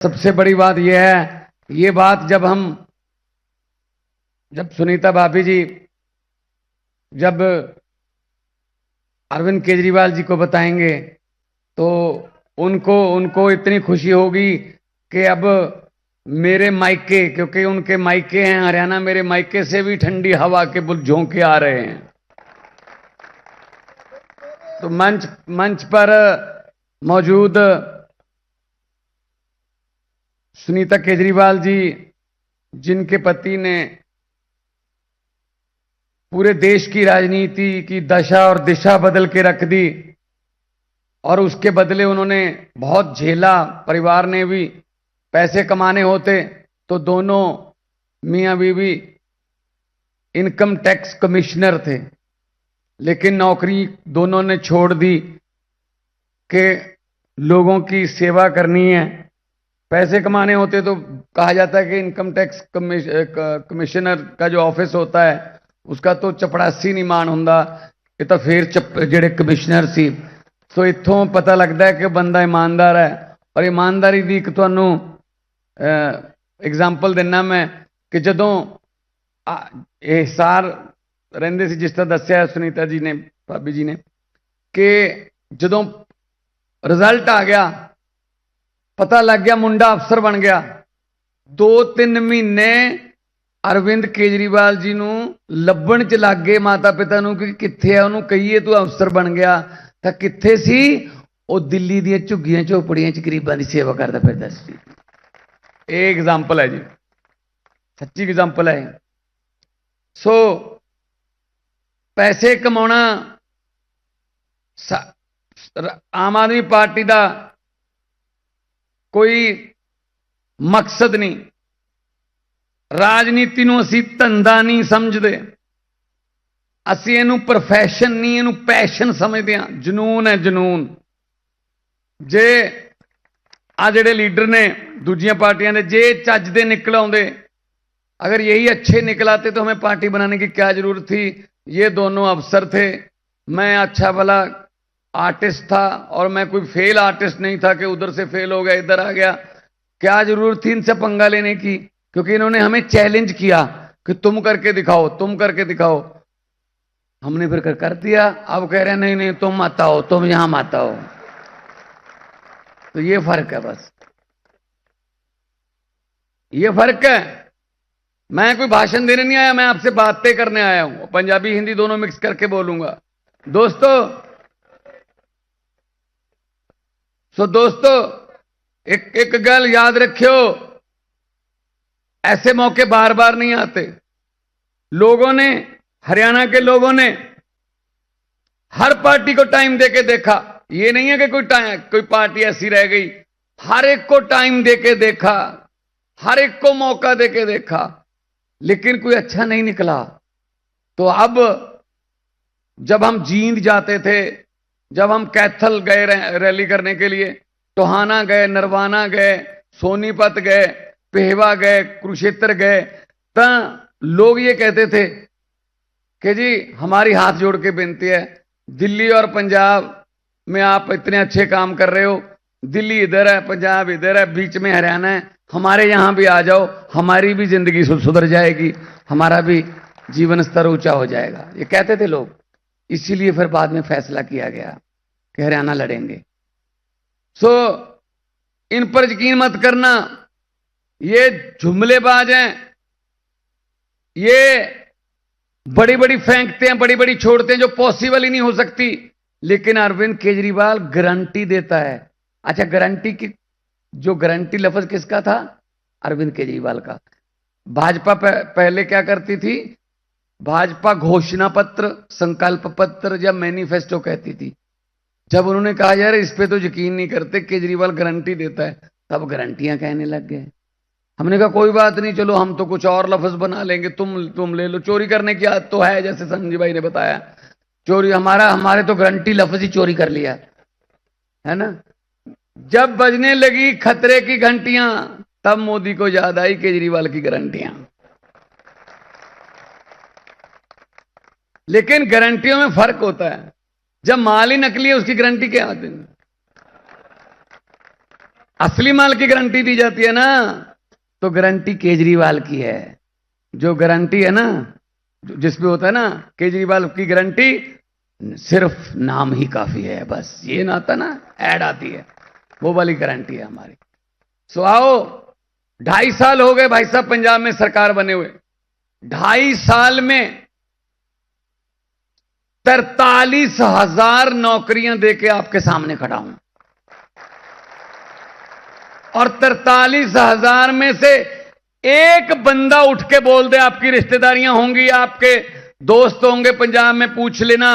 सबसे बड़ी बात यह है, ये बात जब सुनीता भाभी जी जब अरविंद केजरीवाल जी को बताएंगे तो उनको उनको इतनी खुशी होगी कि अब मेरे मायके, क्योंकि उनके मायके हैं हरियाणा, मेरे मायके से भी ठंडी हवा के बुल झोंके आ रहे हैं। तो मंच पर मौजूद सुनीता केजरीवाल जी, जिनके पति ने पूरे देश की राजनीति की दशा और दिशा बदल के रख दी और उसके बदले उन्होंने बहुत झेला, परिवार ने भी। पैसे कमाने होते तो दोनों मियां बीवी इनकम टैक्स कमिश्नर थे, लेकिन नौकरी दोनों ने छोड़ दी कि लोगों की सेवा करनी है। पैसे कमाने होते तो कहा जाता है कि इनकम टैक्स कमिश्नर का जो ऑफिस होता है उसका तो चपड़ासी नहीं मान हुंदा, ये तो फिर जेड़े कमिश्नर सी। सो इत्थों पता लगता है कि बंदा ईमानदार है। और ईमानदारी दी एक तुहानू एग्जाम्पल देना मैं कि जदों हिसार रहिंदे सी, जिस तरह दस्सिया सुनीता जी ने, भाभी जी ने, कि जदों रिजल्ट आ गया, पता लग गया मुंडा अफसर बन गया, 2-3 महीने अरविंद केजरीवाल जी नू लभण च लग गए माता पिता नू कि कित्थे है, उन्होंने कहिए तू अफसर बन गया, तो कित्थे सी वो दिल्ली दी झुग्गियां झोपड़ियां च गरीबां की सेवा करता फिरदा सी। एक एग्जाम्पल है जी, सच्ची एग्जाम्पल है। सो पैसे कमाना आम आदमी पार्टी का कोई मकसद नहीं। राजनीति नूं असीं धंधा नहीं समझते, असीं इहनूं प्रोफैशन नहीं, इहनूं पैशन समझते हैं, जनून है जनून। जे आ जिहड़े लीडर ने दूजियां पार्टियां दे, जे चज दे निकल आउंदे, अगर यही अच्छे निकल आते तो हमें पार्टी बनाने की क्या जरूरत थी। ये दोनों अफसर थे, मैं अच्छा भला आर्टिस्ट था और मैं कोई फेल आर्टिस्ट नहीं था कि उधर से फेल हो गया इधर आ गया। क्या जरूरत थी इनसे पंगा लेने की, क्योंकि इन्होंने हमें चैलेंज किया कि तुम करके दिखाओ, तुम करके दिखाओ। हमने फिर कर दिया। अब कह रहे हैं नहीं नहीं तुम मत आओ, तुम यहां मत आओ। तो ये फर्क है, बस ये फर्क है। मैं कोई भाषण देने नहीं आया, मैं आपसे बातें करने आया हूं। पंजाबी हिंदी दोनों मिक्स करके बोलूंगा। दोस्तों एक गल याद रखियो, ऐसे मौके बार बार नहीं आते। लोगों ने, हरियाणा के लोगों ने हर पार्टी को टाइम देके देखा। ये नहीं है कि कोई पार्टी ऐसी रह गई, हर एक को टाइम देके देखा, हर एक को मौका देके देखा, लेकिन कोई अच्छा नहीं निकला। तो अब जब हम जींद जाते थे, जब हम कैथल गए रैली करने के लिए, टोहाना गए, नरवाना गए, सोनीपत गए, पेहवा गए, कुरुक्षेत्र गए, तो लोग ये कहते थे कि जी हमारी हाथ जोड़ के विनती है, दिल्ली और पंजाब में आप इतने अच्छे काम कर रहे हो, दिल्ली इधर है, पंजाब इधर है, बीच में हरियाणा है, हमारे यहां भी आ जाओ, हमारी भी जिंदगी सुधर जाएगी, हमारा भी जीवन स्तर ऊंचा हो जाएगा। ये कहते थे लोग। इसीलिए फिर बाद में फैसला किया गया कि हरियाणा लड़ेंगे। सो इन पर यकीन मत करना, ये जुमलेबाज हैं, ये बड़ी बड़ी फेंकते हैं, बड़ी बड़ी छोड़ते हैं जो पॉसिबल ही नहीं हो सकती। लेकिन अरविंद केजरीवाल गारंटी देता है। अच्छा, गारंटी की जो गारंटी लफ्ज किसका था? अरविंद केजरीवाल का। भाजपा पहले क्या करती थी? भाजपा घोषणा पत्र, संकल्प पत्र या मैनिफेस्टो कहती थी। जब उन्होंने कहा यार इस पे तो यकीन नहीं करते, केजरीवाल गारंटी देता है, तब गारंटियां कहने लग गए। हमने कहा कोई बात नहीं, चलो हम तो कुछ और लफ्ज बना लेंगे, तुम ले लो। चोरी करने की आदत तो है, जैसे संजय भाई ने बताया, चोरी हमारे तो गारंटी लफ्ज ही चोरी कर लिया है ना। जब बजने लगी खतरे की घंटियां, तब मोदी को याद आई केजरीवाल की गारंटियां। लेकिन गारंटियों में फर्क होता है। जब माल ही नकली है उसकी गारंटी क्या आती है? असली माल की गारंटी दी जाती है ना, तो गारंटी केजरीवाल की है। जो गारंटी है ना, जिसमें होता है ना केजरीवाल की गारंटी, सिर्फ नाम ही काफी है, बस ये ना आता ना, ऐड आती है, वो वाली गारंटी है हमारी। सो आओ, 2.5 साल हो गए भाई साहब पंजाब में सरकार बने हुए। 2.5 साल में 43,000 नौकरियां देके आपके सामने खड़ा हूं, और 43,000 में से एक बंदा उठ के बोल दे, आपकी रिश्तेदारियां होंगी, आपके दोस्त होंगे पंजाब में, पूछ लेना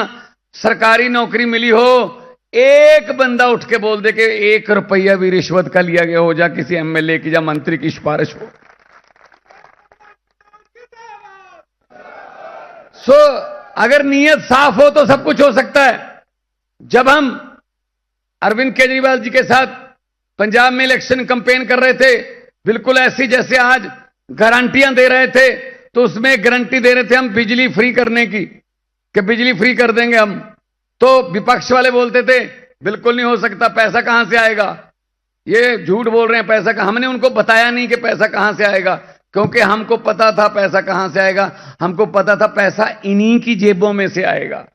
सरकारी नौकरी मिली हो, एक बंदा उठ के बोल दे कि 1 रुपया भी रिश्वत का लिया गया हो, जा किसी एमएलए की या मंत्री की सिफारिश हो। सो अगर नीयत साफ हो तो सब कुछ हो सकता है। जब हम अरविंद केजरीवाल जी के साथ पंजाब में इलेक्शन कैंपेन कर रहे थे, बिल्कुल ऐसी जैसे आज गारंटियां दे रहे थे, तो उसमें गारंटी दे रहे थे हम बिजली फ्री करने की, कि बिजली फ्री कर देंगे हम। तो विपक्ष वाले बोलते थे बिल्कुल नहीं हो सकता, पैसा कहां से आएगा, ये झूठ बोल रहे हैं, पैसा कहां। हमने उनको बताया नहीं कि पैसा कहां से आएगा, क्योंकि हमको पता था पैसा कहां से आएगा, हमको पता था पैसा इन्हीं की जेबों में से आएगा,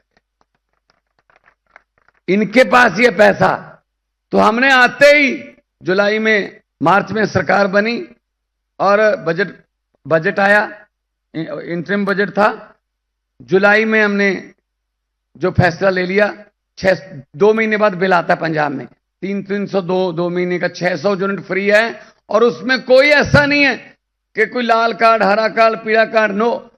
इनके पास ये पैसा। तो हमने आते ही जुलाई में, मार्च में सरकार बनी और बजट आया, इंटरिम बजट था। जुलाई में हमने जो फैसला ले लिया, 2 महीने बाद बिल आता है पंजाब में, 302 महीने का 600 यूनिट फ्री है। और उसमें कोई ऐसा नहीं है कि कोई लाल कार्ड, हरा कार्ड, पीला कार्ड, नो,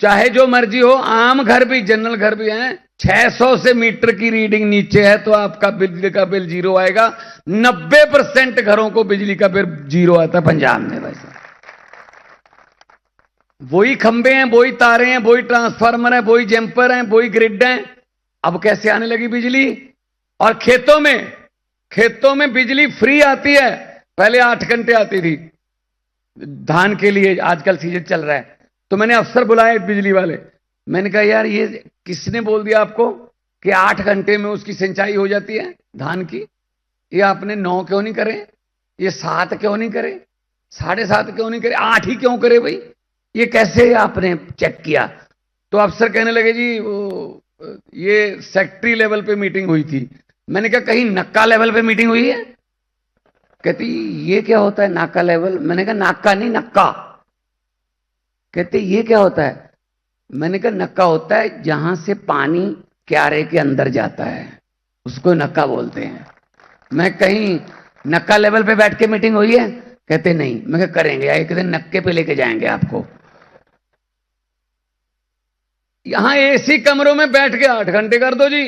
चाहे जो मर्जी हो, आम घर भी, जनरल घर भी हैं, 600 से मीटर की रीडिंग नीचे है तो आपका बिजली का बिल 0 आएगा। 90% घरों को बिजली का बिल 0 आता है पंजाब में। वैसे वही खंबे हैं, वही तारे हैं, वही ट्रांसफार्मर है, वही जंपर हैं, वही ग्रिड हैं। अब कैसे आने लगी बिजली? और खेतों में बिजली फ्री आती है। पहले 8 घंटे आती थी धान के लिए, आजकल सीजन चल रहा है। तो मैंने अफसर बुलाए बिजली वाले, मैंने कहा यार ये किसने बोल दिया आपको कि 8 घंटे में उसकी सिंचाई हो जाती है धान की? ये आपने 9 क्यों नहीं करे, ये 7 क्यों नहीं करे, 7.5 क्यों नहीं करे, 8 ही क्यों करे भाई? ये कैसे आपने चेक किया? तो अफसर कहने लगे जी वो ये सेक्रेटरी लेवल पे मीटिंग हुई थी। मैंने कहा कहीं नक्का लेवल पे मीटिंग हुई है? कहती ये क्या होता है नाका लेवल? मैंने कहा नाका नहीं, नक्का। कहते ये क्या होता है? मैंने कहा नक्का होता है जहां से पानी क्यारे के अंदर जाता है, उसको नक्का बोलते हैं। मैं कहीं नक्का लेवल पे बैठ के मीटिंग हुई है? कहते नहीं। मैं कहा करेंगे, एक दिन नक्के पे लेके जाएंगे आपको। यहां एसी कमरों में बैठ के 8 घंटे कर दो जी,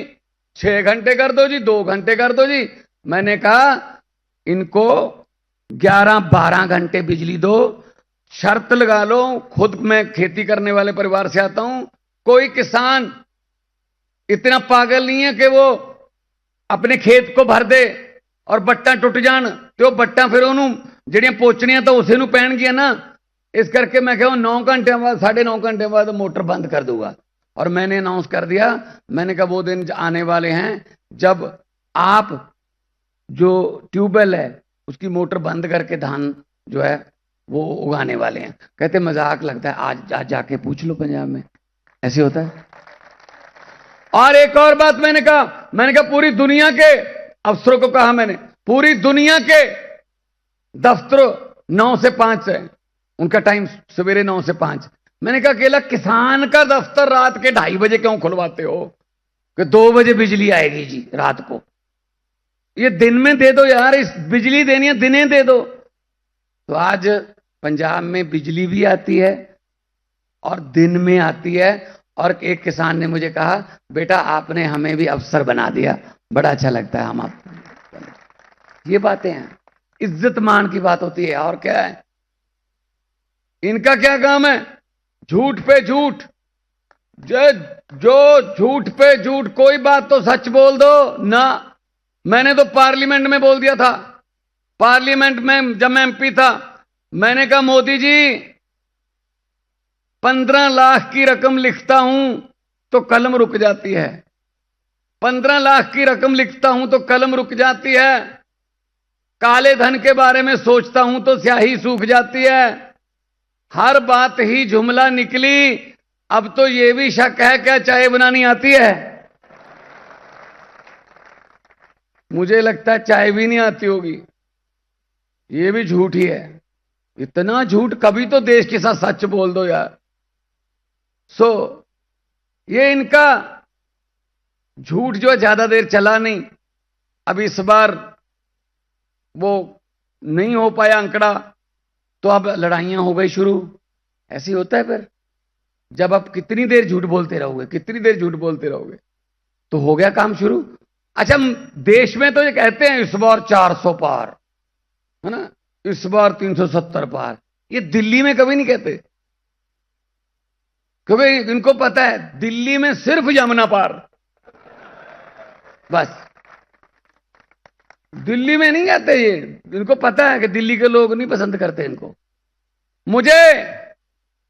6 घंटे कर दो जी, 2 घंटे कर दो जी। मैंने कहा इनको 11-12 घंटे बिजली दो, शर्त लगा लो। खुद मैं खेती करने वाले परिवार से आता हूं, कोई किसान इतना पागल नहीं है कि वो अपने खेत को भर दे और बट्टा टुट जान तो बट्टा फिर उन्होंने ਜਿਹੜੀਆਂ ਪੋਚਣੀਆਂ ਤਾਂ ਉਸੇ ਨੂੰ ਪੈਣਗੀਆਂ ना। इस करके मैं कहा 9 घंटे बाद, 9.5 घंटे बाद मोटर बंद कर दूंगा। और मैंने अनाउंस कर दिया, मैंने कहा वो दिन आने वाले हैं जब आप जो ट्यूबवेल है उसकी मोटर बंद करके धान जो है वो उगाने वाले हैं। कहते मजाक लगता है, आज जाके पूछ लो पंजाब में ऐसे होता है। और एक और बात मैंने कहा पूरी दुनिया के अफसरों को कहा, मैंने पूरी दुनिया के दफ्तरों 9 से 5 है उनका टाइम, सवेरे 9 से 5। मैंने कहा अकेला किसान का दफ्तर रात के 2:30 बजे क्यों खुलवाते हो कि 2 बजे बिजली आएगी जी रात को? ये दिन में दे दो यार, इस बिजली देनी है दिने दे दो। तो आज पंजाब में बिजली भी आती है और दिन में आती है। और एक किसान ने मुझे कहा बेटा आपने हमें भी अफसर बना दिया, बड़ा अच्छा लगता है हम आप। ये बातें हैं, इज्जत मान की बात होती है। और क्या है इनका, क्या काम है? झूठ पे झूठ, जो झूठ पे झूठ। कोई बात तो सच बोल दो ना। मैंने तो पार्लियामेंट में बोल दिया था, पार्लियामेंट में जब मैं एमपी था, मैंने कहा मोदी जी 15 लाख की रकम लिखता हूं तो कलम रुक जाती है, 15 लाख की रकम लिखता हूं तो कलम रुक जाती है। काले धन के बारे में सोचता हूं तो स्याही सूख जाती है। हर बात ही जुमला निकली। अब तो यह भी शक है क्या चाय बनानी आती है? मुझे लगता है चाय भी नहीं आती होगी। यह भी झूठ ही है। इतना झूठ, कभी तो देश के साथ सच बोल दो यार। ये इनका झूठ जो है ज्यादा देर चला नहीं। अब इस बार वो नहीं हो पाया आंकड़ा, तो अब लड़ाइयां हो गई शुरू। ऐसे होता है फिर, जब आप कितनी देर झूठ बोलते रहोगे, कितनी देर झूठ बोलते रहोगे, तो हो गया काम शुरू। अच्छा, देश में तो ये कहते हैं इस बार 400 पार, है ना, इस बार 370 पार। ये दिल्ली में कभी नहीं कहते, क्योंकि इनको पता है दिल्ली में सिर्फ यमुना पार, बस। दिल्ली में नहीं कहते ये, इनको पता है कि दिल्ली के लोग नहीं पसंद करते इनको।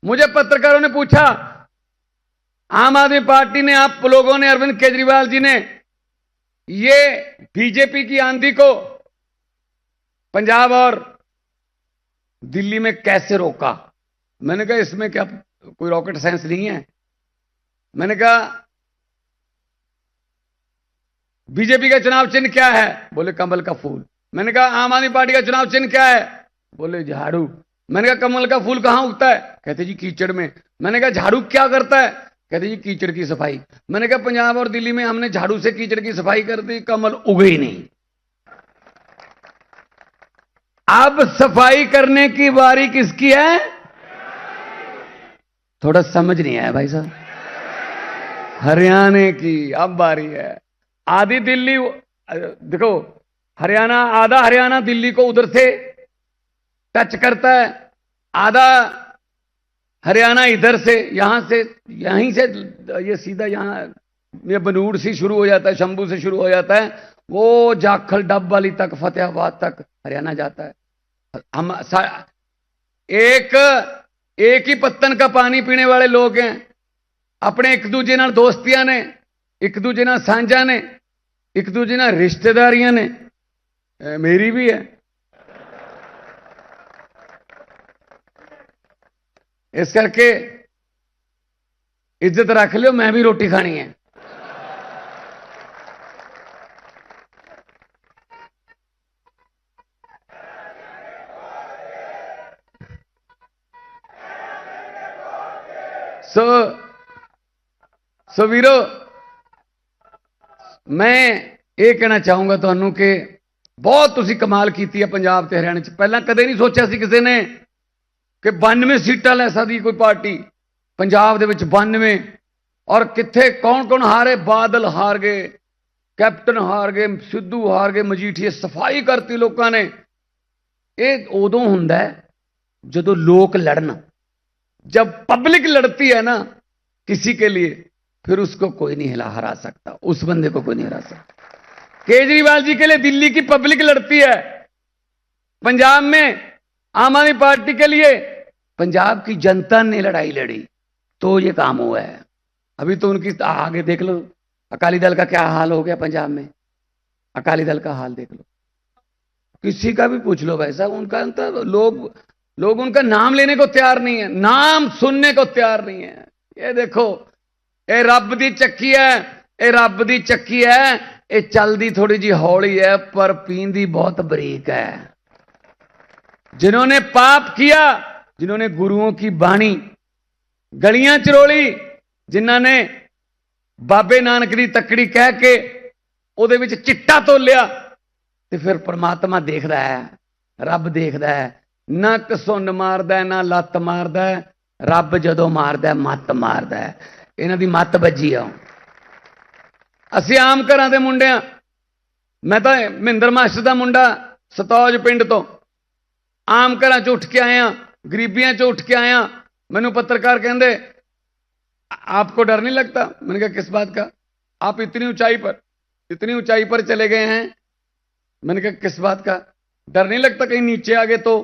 मुझे पत्रकारों ने पूछा, आम आदमी पार्टी ने, आप लोगों ने, अरविंद केजरीवाल जी ने ये बीजेपी की आंधी को पंजाब और दिल्ली में कैसे रोका? मैंने कहा इसमें क्या कोई रॉकेट साइंस नहीं है। मैंने कहा बीजेपी का चुनाव चिन्ह क्या है? बोले कमल का फूल। मैंने कहा आम आदमी पार्टी का चुनाव चिन्ह क्या है? बोले झाड़ू। मैंने कहा कमल का फूल कहां उगता है? कहते जी कीचड़ में। मैंने कहा झाड़ू क्या करता है? कहते जी कीचड़ की सफाई। मैंने कहा पंजाब और दिल्ली में हमने झाड़ू से कीचड़ की सफाई कर दी, कमल उगे ही नहीं। अब सफाई करने की बारी किसकी है? थोड़ा समझ नहीं आया भाई साहब। हरियाणा की अब बारी है। आधी दिल्ली, देखो हरियाणा, आधा हरियाणा दिल्ली को उधर से टच करता है, आधा हरियाणा इधर से, यहां से, यहीं से ये सीधा यहां ये बनूड़ से शुरू हो जाता है, शंभू से शुरू हो जाता है, वो जाखल डब वाली तक, फतेहाबाद तक हरियाणा जाता है। हम एक ही पत्तन का पानी पीने वाले लोग हैं। अपने एक दूजे नाल दोस्तियां ने, एक दूजे नाल सांझा ने, एक दूजे नाल रिश्तेदारियां ने, मेरी भी है। इस करके इज्जत रख लियो, मैं भी रोटी खानी है। सो वीरो, मैं ये कहना चाहूंगा तुहानू कि बहुत तुसी कमाल की है पंजाब ते हरियाणा च। पहला कदे नहीं सोचा सी किसी ने कि 92 सीटां लै सकदी कोई पार्टी पंजाब दे विच, 92। और किथे कौन कौन हारे? बादल हार गए, कैप्टन हार गए, सिद्धू हार गए, मजीठिए सफाई करती लोगों ने। ये उदों हुंदा है जदों लोग लड़न। जब पब्लिक लड़ती है ना किसी के लिए, फिर उसको कोई नहीं हरा सकता, उस बंदे को कोई नहीं हरा सकता। केजरीवाल जी के लिए दिल्ली की पब्लिक लड़ती है, पंजाब में आम आदमी पार्टी के लिए पंजाब की जनता ने लड़ाई लड़ी, तो ये काम हुआ है। अभी तो उनकी आगे देख लो, अकाली दल का क्या हाल हो गया पंजाब में। अकाली दल का हाल देख लो, किसी का भी पूछ लो भाई साहब, उनका तो लोग उनका नाम लेने को तैयार नहीं है, नाम सुनने को तैयार नहीं है। ये देखो, ये रब दी चक्की है, ये रब दी चक्की है। ये चलदी थोड़ी जी हौली है, पर पींदी बहुत बरीक है। जिन्होंने पाप किया, जिन्होंने गुरुओं की बाणी गलियां चरोली, जिन्होंने बाबे नानक दी तकड़ी कह के ਉਹਦੇ ਵਿੱਚ चिट्टा तोलिया, तो फिर परमात्मा देखता है, रब देखता है। ना घसुन मारदा, ना लत्त मारदा, रब जदों मारदा मत मारदा। इन्हां दी मत बजी आ। असीं आम घरां दे मुंडे आ। मैं तो महेंद्र मास्टर दा मुंडा, सतौज पिंड तो, आम घरां च उठ के आया, गरीबियां च उठ के आया। मैनू पत्रकार कहंदे आपको डर नहीं लगता? मैंने कहा किस बात का? आप इतनी ऊंचाई पर चले गए हैं। मैंने कहा किस बात का डर नहीं लगता कहीं नीचे आ गए तो?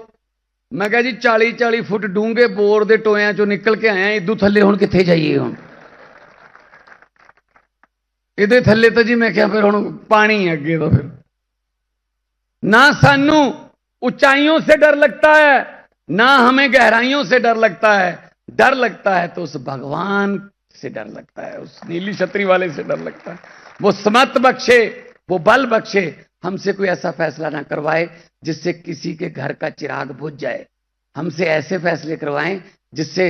मैं कहा जी 40-40 फुट डूंगे बोर दे टोयां चो निकल के आए, इदू थल्ले हुण कित्थे जाइए? हुण इहदे थल्ले तो जी मैं क्या फिर हुण पानी है अगे तो फिर। ना सानू ऊंचाइयों से डर लगता है, ना हमें गहराइयों से डर लगता है। डर लगता है तो उस भगवान से डर लगता है, उस नीली छतरी वाले से डर लगता है। वो समत बख्शे, वो बल बख्शे, हमसे कोई ऐसा फैसला ना करवाए जिससे किसी के घर का चिराग बुझ जाए। हमसे ऐसे फैसले करवाएं जिससे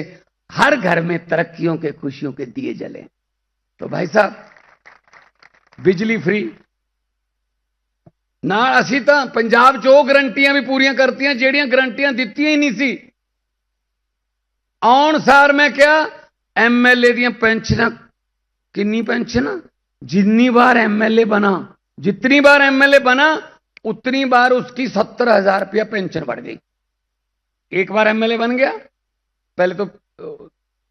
हर घर में तरक्कियों के, खुशियों के दिए जलें। तो भाई साहब, बिजली फ्री ना, असी तो पंजाब च ਉਹ ਗਰੰਟੀਆਂ भी पूरियां करती ਜਿਹੜੀਆਂ ਗਰੰਟੀਆਂ ਦਿੱਤੀਆਂ ही नहीं सी। आउण सार मैं क्या, एमएलए ਦੀਆਂ ਪੈਨਸ਼ਨਾਂ, किन्नी पेंशन, जितनी बार एमएलए बना, जितनी बार एमएलए बना उतनी बार उसकी 70,000 रुपया पेंशन बढ़ गई। एक बार एमएलए बन गया, पहले तो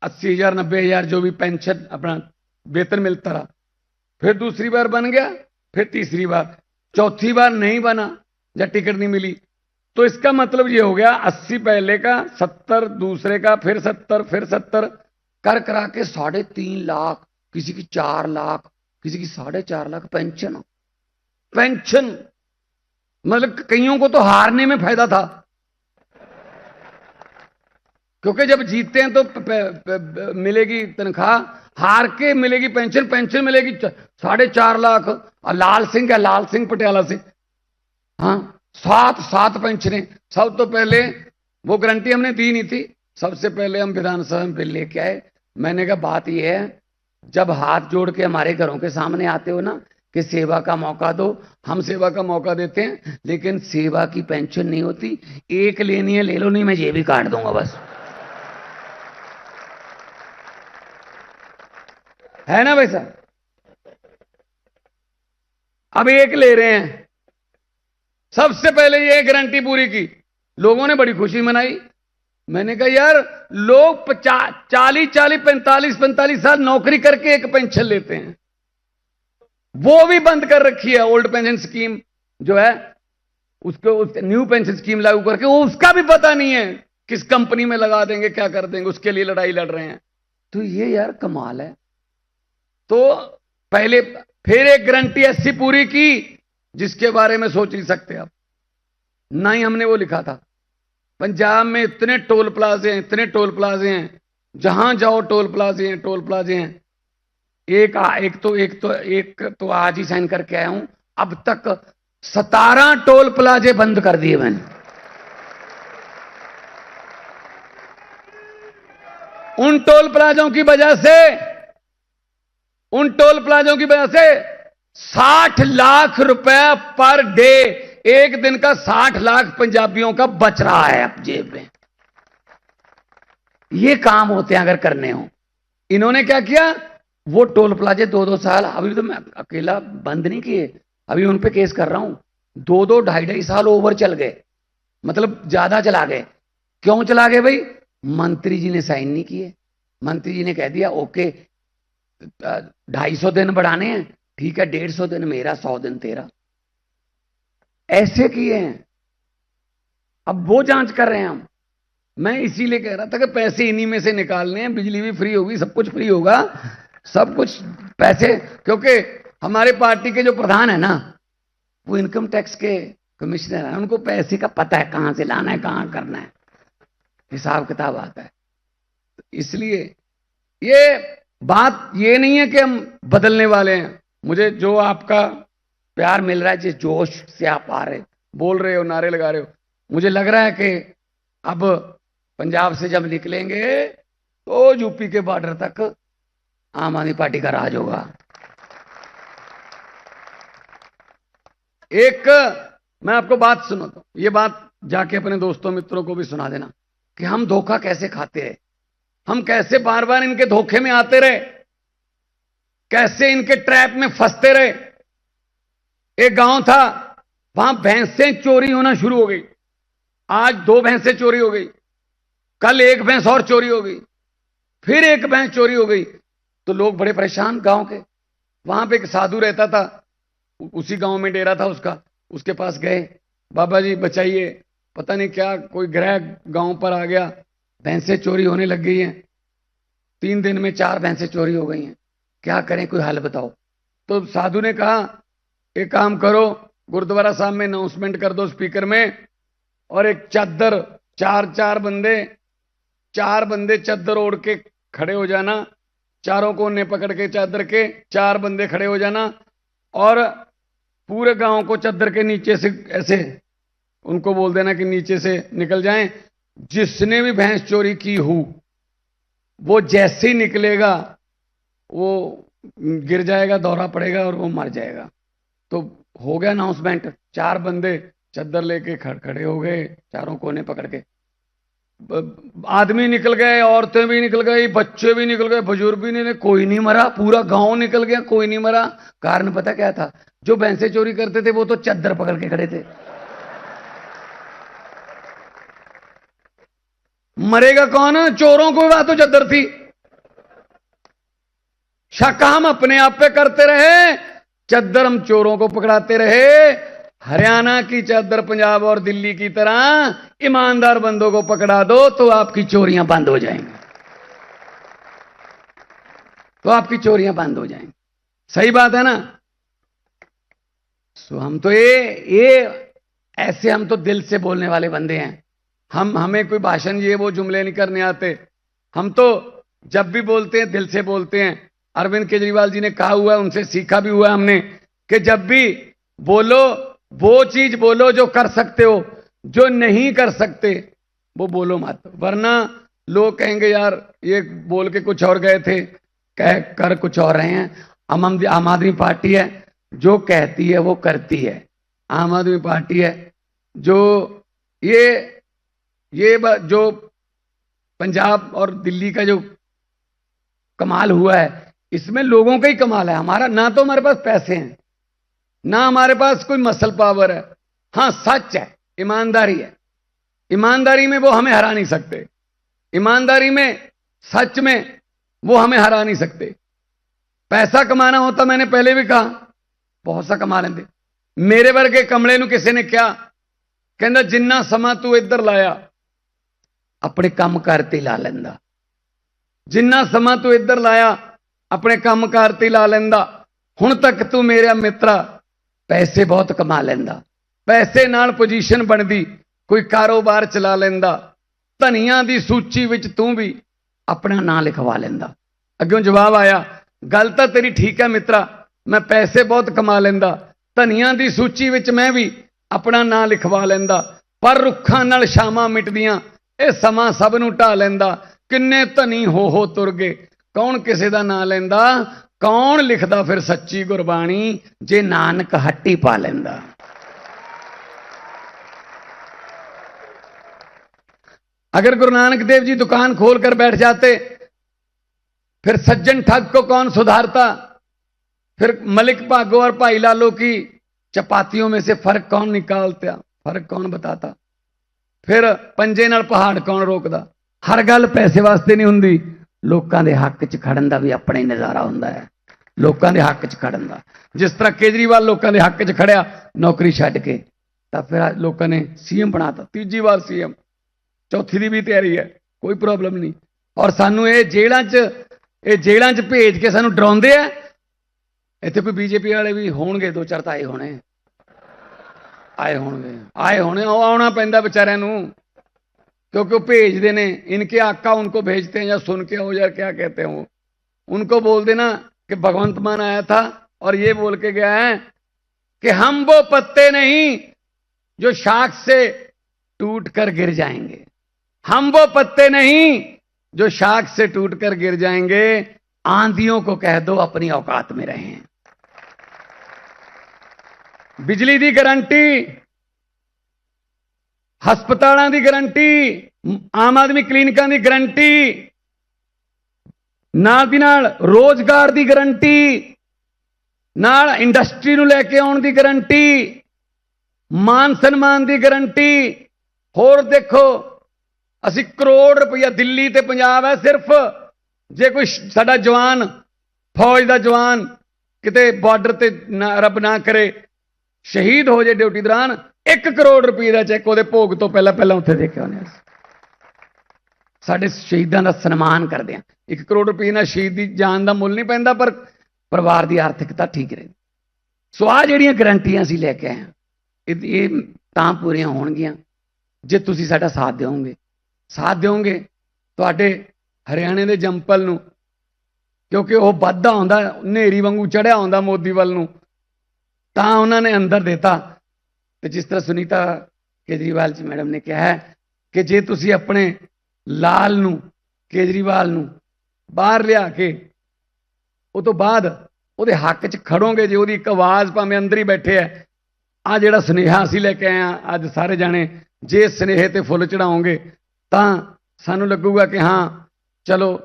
80,000 90,000 जो भी पेंशन अपना वेतन मिलता रहा, फिर दूसरी बार बन गया, फिर तीसरी बार, चौथी बार नहीं बना या टिकट नहीं मिली, तो इसका मतलब ये हो गया 80 पहले का, 70 दूसरे का, फिर 70, फिर 70 कर करा के 3.5 लाख, किसी की 4 लाख, किसी की 4.5 लाख पेंशन। पेंशन मतलब कईयों को तो हारने में फायदा था, क्योंकि जब जीतते हैं तो मिलेगी तनख्वाह, हार के मिलेगी पेंशन, पेंशन मिलेगी 4.5 लाख। और लाल सिंह है, लाल सिंह पटियाला से, हाँ 7 पेंशनें। सब तो पहले वो गारंटी हमने दी नहीं थी, सबसे पहले हम विधानसभा में बिल लेके आए। मैंने कहा बात यह है, जब हाथ जोड़ के हमारे घरों के सामने आते हो ना कि सेवा का मौका दो, हम सेवा का मौका देते हैं, लेकिन सेवा की पेंशन नहीं होती। एक लेनी है ले लो, नहीं मैं ये भी काट दूंगा बस, है ना भाई साहब। अब एक ले रहे हैं, सबसे पहले ये गारंटी पूरी की, लोगों ने बड़ी खुशी मनाई। मैंने कहा यार, लोग 40 45 साल नौकरी करके एक पेंशन लेते हैं, वो भी बंद कर रखी है। ओल्ड पेंशन स्कीम जो है उसको, उस न्यू पेंशन स्कीम लागू करके, वो उसका भी पता नहीं है किस कंपनी में लगा देंगे, क्या कर देंगे, उसके लिए लड़ाई लड़ रहे हैं। तो ये यार कमाल है। तो पहले फिर एक गारंटी ऐसी पूरी की जिसके बारे में सोच नहीं सकते आप। ना ही हमने वो लिखा था, पंजाब में इतने टोल प्लाजे हैं, इतने टोल प्लाजे हैं, जहां जाओ टोल प्लाजे हैं, टोल प्लाजे हैं। एक तो आज ही साइन करके आया हूं, अब तक 17 टोल प्लाजे बंद कर दिए मैंने। उन टोल प्लाजों की वजह से, उन टोल प्लाजों की वजह से 60 लाख रुपए पर डे, एक दिन का 60 लाख पंजाबियों का बच रहा है अब जेब में। ये काम होते हैं अगर करने हो। इन्होंने क्या किया, वो टोल प्लाजे 2-2 साल, अभी तो मैं अकेला बंद नहीं किए, अभी उन पे केस कर रहा हूं, 2-2 2.5 साल ओवर चल गए, मतलब ज्यादा चला गए। क्यों चला गए भाई? मंत्री जी ने साइन नहीं किए। मंत्री जी ने कह दिया ओके 250 दिन बढ़ाने हैं, ठीक है 150 दिन मेरा, 100 दिन तेरा, ऐसे किए हैं। अब वो जांच कर रहे हैं हम। मैं इसीलिए कह रहा था कि पैसे इन्हीं में से निकालने हैं, बिजली भी फ्री होगी, सब कुछ फ्री होगा, सब कुछ पैसे। क्योंकि हमारे पार्टी के जो प्रधान है ना, वो इनकम टैक्स के कमिश्नर है, उनको पैसे का पता है, कहां से लाना है, कहां करना है, हिसाब किताब आता है। इसलिए ये बात ये नहीं है कि हम बदलने वाले हैं। मुझे जो आपका प्यार मिल रहा है, जिस जोश से आप आ रहे, बोल रहे हो, नारे लगा रहे हो, मुझे लग रहा है कि अब पंजाब से जब निकलेंगे तो यूपी के बॉर्डर तक आम आदमी पार्टी का राज होगा। एक मैं आपको बात सुनाता हूं, ये बात जाके अपने दोस्तों मित्रों को भी सुना देना कि हम धोखा कैसे खाते हैं, हम कैसे बार बार इनके धोखे में आते रहे, कैसे इनके ट्रैप में फंसते रहे। एक गांव था, वहां भैंसें चोरी होना शुरू हो गई। आज 2 भैंसें चोरी हो गई, कल 1 भैंस और चोरी हो गई, फिर 1 भैंस चोरी हो गई। तो लोग बड़े परेशान गांव के। वहां पे एक साधु रहता था, उसी गांव में डेरा था उसका, उसके पास गए, बाबा जी बचाइए, पता नहीं क्या कोई ग्रह गांव पर आ गया, भैंसें चोरी होने लग गई हैं, 3 दिन में 4 भैंसें चोरी हो गई हैं, क्या करें, कोई हल बताओ। तो साधु ने कहा एक काम करो, गुरुद्वारा साहब में अनाउंसमेंट कर दो स्पीकर में, और एक चादर, चार बंदे चादर ओढ़ के खड़े हो जाना, चारों कोने पकड़ के चादर के 4 बंदे खड़े हो जाना, और पूरे गांव को चादर के नीचे से ऐसे उनको बोल देना कि नीचे से निकल जाएं। जिसने भी भैंस चोरी की हो वो जैसे ही निकलेगा वो गिर जाएगा, दौरा पड़ेगा और वो मर जाएगा। तो हो गया अनाउंसमेंट, 4 बंदे चादर लेके खड़े हो गए, चारों कोने पकड़ के। आदमी निकल गए, औरतें भी निकल गई, बच्चे भी निकल गए, बुजुर्ग भी नहीं, कोई नहीं मरा। पूरा गांव निकल गया, कोई नहीं मरा। कारण पता क्या था? जो भैंसे चोरी करते थे वो तो चादर पकड़ के खड़े थे। मरेगा कौन? चोरों को बात तो चादर थी। शक हम अपने आप पे करते रहे, चादर हम चोरों को पकड़ाते रहे। हरियाणा की चादर पंजाब और दिल्ली की तरह ईमानदार बंदों को पकड़ा दो तो आपकी चोरियां बंद हो जाएंगी, तो आपकी चोरियां बंद हो जाएंगी। सही बात है ना? सो हम तो ये ऐसे, हम तो दिल से बोलने वाले बंदे हैं। हमें कोई भाषण ये वो जुमले नहीं करने आते। हम तो जब भी बोलते हैं दिल से बोलते हैं। अरविंद केजरीवाल जी ने कहा हुआ है, उनसे सीखा भी हुआ है हमने, कि जब भी बोलो वो चीज बोलो जो कर सकते हो, जो नहीं कर सकते वो बोलो मत, वरना लोग कहेंगे यार ये बोल के कुछ और गए थे, कह कर कुछ और रहे हैं। आम आदमी पार्टी है, जो कहती है वो करती है। आम आदमी पार्टी है जो ये जो पंजाब और दिल्ली का जो कमाल हुआ है, इसमें लोगों का ही कमाल है। हमारा ना तो हमारे पास पैसे हैं, ना हमारे पास कोई मसल पावर है। हां सच है, ईमानदारी है। ईमानदारी में वो हमें हरा नहीं सकते। ईमानदारी में, सच में वो हमें हरा नहीं सकते। पैसा कमाना होता, मैंने पहले भी कहा, बहुत सा कमा लेंगे। मेरे वर्गे कमले नूं किसी ने क्या कहंदा, जिन्ना समा तू इधर लाया अपने काम करते ला लेंदा, जिन्ना समा तू इधर लाया अपने काम करते ला लेंदा। हुण तक तू मेरा मित्रा पैसे बहुत कमा लेंदा, पैसे नाल पोजीशन बनदी, कोई कारोबार चला लेंदा, धनिया दी सूची विच तू भी अपना नाम लिखवा लेंदा। अग्यों जवाब आया, गल तां तेरी ठीक है मित्रा, मैं पैसे बहुत कमा लेंदा, धनिया दी सूची विच मैं भी अपना नाम लिखवा लेंदा, पर रुखां नाल शामां मिटदियां ਇਹ ਸਮਾਂ ਸਭ ਨੂੰ ਢਾ ਲੈਂਦਾ। ਕਿੰਨੇ ਧਨੀ ਹੋ ਤੁਰ ਗਏ, ਕੌਣ ਕਿਸੇ ਦਾ ਨਾਂ ਲੈਂਦਾ, ਕੌਣ ਲਿਖਦਾ ਫਿਰ ਸੱਚੀ ਗੁਰਬਾਣੀ, ਜੇ ਨਾਨਕ ਹੱਟੀ ਪਾ ਲੈਂਦਾ। अगर गुरु नानक देव जी दुकान खोलकर बैठ जाते, फिर सज्जन ठग को कौन सुधारता, फिर मलिक भागो और भाई लालो की चपातियों में से फर्क कौन निकालता, फर्क कौन बताता, फिर पंजे नाल पहाड़ कौन रोकदा। हर गल पैसे वास्ते नहीं हुंदी, लोकां दे हक च खड़न दा भी अपना ही नज़ारा हुंदा है। लोकां दे हक च खड़न दा, जिस तरह केजरीवाल लोकां दे हक च खड़िया नौकरी छड्ड के, तां फिर लोकां ने सीएम बनाता, तीजी बार सीएम, चौथी दी भी तैयारी है, कोई प्रॉब्लम नहीं। और सानू ये जेलां च भेज के सानू डराउंदे आ। इत्थे कोई बीजेपी वाले भी होणगे, 2-4 ताए होणे, आए होने आना पैंदा बेचारियां नूं, क्योंकि वो भेजते ने, इनके आका उनको भेजते हैं, या सुन के हो यार क्या कहते हैं वो, उनको बोल देना कि भगवंत मान आया था और ये बोल के गया है कि हम वो पत्ते नहीं जो शाख से टूट कर गिर जाएंगे, हम वो पत्ते नहीं जो शाख से टूट कर गिर जाएंगे। आंधियों को कह दो अपनी औकात में रहें। बिजली दी गारंटी, हस्पतालों की गारंटी, आम आदमी क्लीनिकां की गारंटी, नाल दी नाल रोजगार की गारंटी, नाल इंडस्ट्री नूं लैके आउण दी गारंटी, मान सन्मान की गारंटी। होर देखो, असी करोड़ रुपया, दिल्ली ते पंजाब है सिर्फ, जे कोई साडा जवान, फौज का जवान किते बॉर्डर ते रब ना करे शहीद हो जाए ड्यूटी दौरान, 1 करोड़ रुपये का चैक वो भोग तो पहला उत्थे देखे होने। साडे शहीदों का सन्मान करते हैं। 1 करोड़ रुपये ना शहीद की जान का मुल नहीं पैंदा, पर परिवार की आर्थिकता ठीक रही। सो आ जिहड़ियां गारंटियां असीं लैके आए, ਇਹ ਤਾਂ ਪੂਰੀਆਂ ਹੋਣਗੀਆਂ ਜੇ ਤੁਸੀਂ ਸਾਡਾ ਸਾਥ ਦਿਓਗੇ ਤੁਹਾਡੇ ਹਰਿਆਣੇ ਦੇ ਜੰਪਲ ਨੂੰ, ਕਿਉਂਕਿ ਉਹ ਵੱਧਦਾ ਹੁੰਦਾ ਹਨੇਰੀ ਵਾਂਗੂ ਚੜਿਆ ਹੁੰਦਾ ਮੋਦੀ ਵੱਲ ਨੂੰ, ਤਾਂ ਉਹਨਾਂ ਨੇ ਅੰਦਰ ਦਿੱਤਾ। ਤੇ ਜਿਸ ਤਰ੍ਹਾਂ ਸੁਨੀਤਾ ਕੇਜਰੀਵਾਲ ਜੀ ਮੈਡਮ ਨੇ ਕਿਹਾ ਹੈ ਕਿ ਜੇ ਤੁਸੀਂ ਆਪਣੇ ਲਾਲ ਨੂੰ, ਕੇਜਰੀਵਾਲ ਨੂੰ ਬਾਹਰ ਲਿਆ ਕੇ ਉਹ ਤੋਂ ਬਾਅਦ ਉਹਦੇ ਹੱਕ 'ਚ ਖੜੋਗੇ, ਜੇ ਉਹਦੀ ਇੱਕ ਆਵਾਜ਼ ਭਾਵੇਂ ਅੰਦਰ ਹੀ ਬੈਠੇ ਹੈ, ਆ ਜਿਹੜਾ ਸੁਨੇਹਾ ਅਸੀਂ ਲੈ ਕੇ ਆਏ ਹਾਂ ਅੱਜ ਸਾਰੇ ਜਾਣੇ, ਜੇ ਸੁਨੇਹੇ ਤੇ ਫੁੱਲ ਚੜਾਓਗੇ ਤਾਂ ਸਾਨੂੰ ਲੱਗੂਗਾ ਕਿ ਹਾਂ ਚਲੋ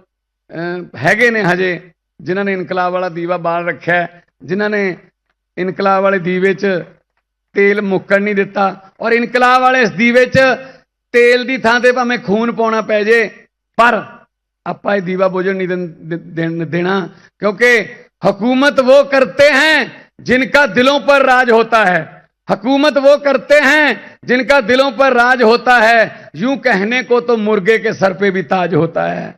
ਹੈਗੇ ਨੇ ਹਜੇ ਜਿਨ੍ਹਾਂ ਨੇ ਇਨਕਲਾਬ ਵਾਲਾ ਦੀਵਾ ਬਾਲ ਰੱਖਿਆ, ਜਿਨ੍ਹਾਂ ਨੇ ਇਨਕਲਾਬ ਵਾਲੇ ਦੀਵੇ 'ਚ ਤੇਲ ਮੁੱਕਣ ਨਹੀਂ ਦਿੱਤਾ, ਔਰ ਇਨਕਲਾਬ ਵਾਲੇ ਇਸ ਦੀਵੇ 'ਚ ਤੇਲ ਦੀ ਥਾਂ ਤੇ ਭਾਵੇਂ ਖੂਨ ਪਾਉਣਾ ਪੈ ਜੇ, ਪਰ ਆਪਾਂ ਇਹ ਦੀਵਾ ਬੁਝਣ नहीं देना, क्योंकि हुकूमत वो करते हैं जिनका दिलों पर राज होता है, हुकूमत वो करते हैं जिनका दिलों पर राज होता है, यूं कहने को तो मुर्गे के सर पे भी ताज होता है।